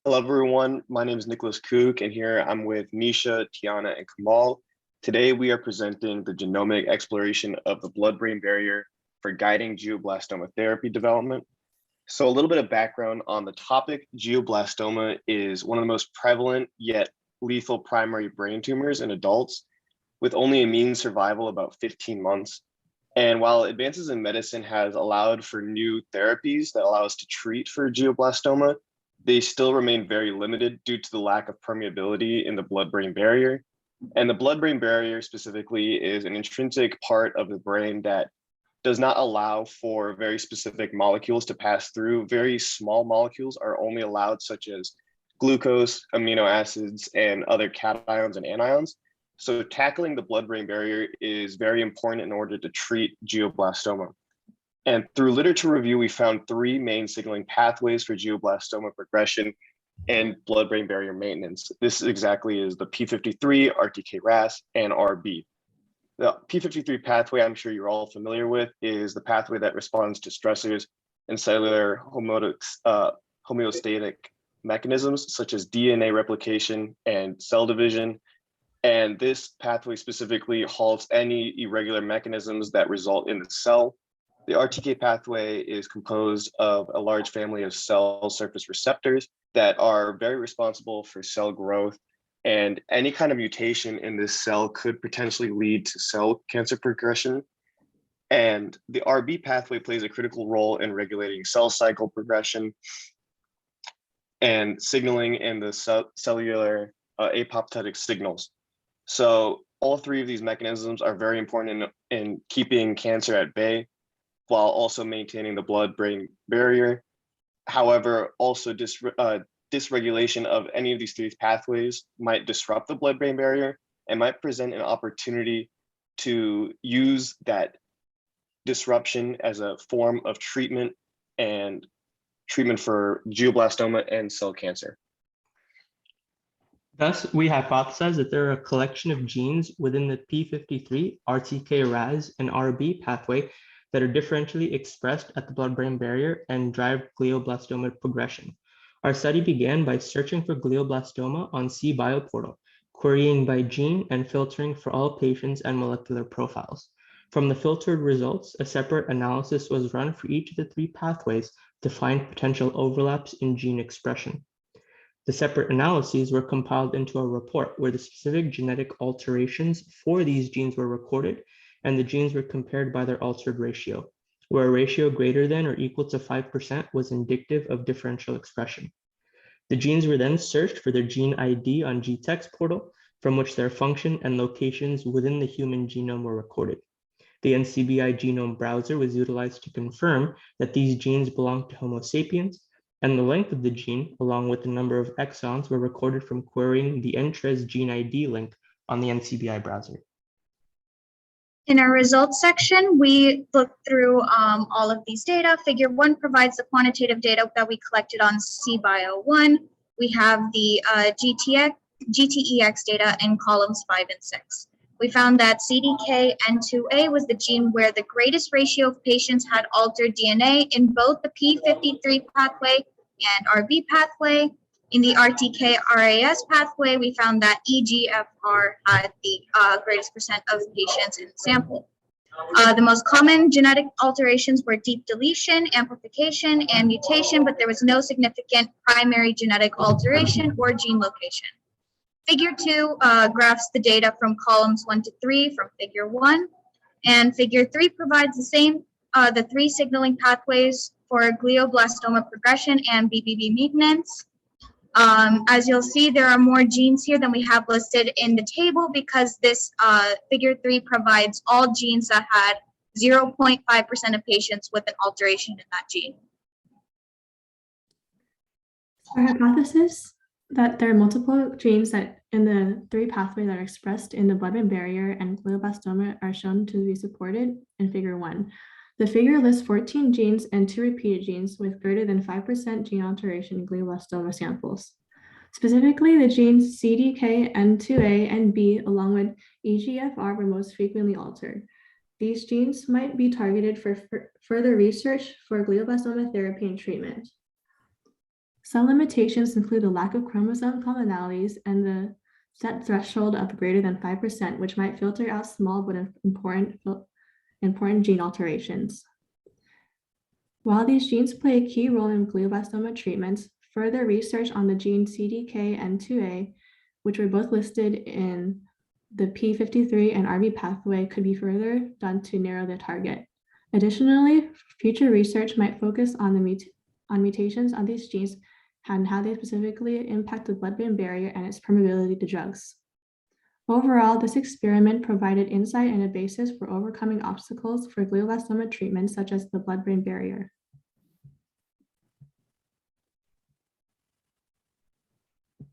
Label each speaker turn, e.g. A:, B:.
A: Hello, everyone. My name is Nick Cuc, and here I'm with Nisha, Tiana, and Kamal. Today, we are presenting the genomic exploration of the blood-brain barrier for guiding glioblastoma therapy development. So a little bit of background on the topic. Glioblastoma is one of the most prevalent yet lethal primary brain tumors in adults, with only a mean survival about 15 months. And while advances in medicine has allowed for new therapies that allow us to treat for glioblastoma, they still remain very limited due to the lack of permeability in the blood-brain barrier. And the blood-brain barrier specifically is an intrinsic part of the brain that does not allow for very specific molecules to pass through. Very small molecules are only allowed, such as glucose, amino acids, and other cations and anions. So tackling the blood-brain barrier is very important in order to treat glioblastoma. And through literature review, we found three main signaling pathways for glioblastoma progression and blood-brain barrier maintenance. This exactly is the P53, RTK-RAS, and RB. The P53 pathway, I'm sure you're all familiar with, is the pathway that responds to stressors and cellular homeostatic mechanisms such as DNA replication and cell division. And this pathway specifically halts any irregular mechanisms that result in the cell. The RTK pathway is composed of a large family of cell surface receptors that are very responsible for cell growth, and any kind of mutation in this cell could potentially lead to cell cancer progression. And the RB pathway plays a critical role in regulating cell cycle progression and signaling in the cellular apoptotic signals. So all three of these mechanisms are very important in keeping cancer at bay, while also maintaining the blood-brain barrier. However, also dysregulation of any of these three pathways might disrupt the blood-brain barrier and might present an opportunity to use that disruption as a form of treatment and treatment for glioblastoma and cell cancer.
B: Thus, we hypothesize that there are a collection of genes within the P53, RTK-RAS, and RB pathway that are differentially expressed at the blood-brain barrier and drive glioblastoma progression. Our study began by searching for glioblastoma on CBio portal, querying by gene and filtering for all patients and molecular profiles. From the filtered results, a separate analysis was run for each of the three pathways to find potential overlaps in gene expression. The separate analyses were compiled into a report where the specific genetic alterations for these genes were recorded, and the genes were compared by their altered ratio, where a ratio greater than or equal to 5% was indicative of differential expression. The genes were then searched for their gene ID on GTEx portal, from which their function and locations within the human genome were recorded. The NCBI genome browser was utilized to confirm that these genes belong to Homo sapiens, and the length of the gene, along with the number of exons, were recorded from querying the NTRES gene ID link on the NCBI browser.
C: In our results section, we looked through all of these data. Figure 1 provides the quantitative data that we collected on CBio1. We have the GTEx data in columns 5 and 6. We found that CDKN2A was the gene where the greatest ratio of patients had altered DNA in both the P53 pathway and RB pathway. In the RTK-RAS pathway, we found that EGFR had the greatest percent of patients in the sample. The most common genetic alterations were deep deletion, amplification, and mutation, but there was no significant primary genetic alteration or gene location. Figure 2 graphs the data from columns 1 to 3 from figure 1, and figure 3 provides the same, the three signaling pathways for glioblastoma progression and BBB maintenance. As you'll see, there are more genes here than we have listed in the table because this figure 3 provides all genes that had 0.5% of patients with an alteration in that gene.
D: Our hypothesis that there are multiple genes that in the three pathways that are expressed in the blood-brain barrier and glioblastoma are shown to be supported in figure 1. The figure lists 14 genes and 2 repeated genes with greater than 5% gene alteration in glioblastoma samples. Specifically, the genes CDKN2A and B, along with EGFR, were most frequently altered. These genes might be targeted for further research for glioblastoma therapy and treatment. Some limitations include the lack of chromosome commonalities and the set threshold of greater than 5%, which might filter out small but important gene alterations. While these genes play a key role in glioblastoma treatments, further research on the gene CDKN2A, which were both listed in the P53 and RB pathway, could be further done to narrow the target. Additionally, future research might focus on mutations on these genes and how they specifically impact the blood-brain barrier and its permeability to drugs. Overall, this experiment provided insight and a basis for overcoming obstacles for glioblastoma treatment, such as the blood-brain barrier.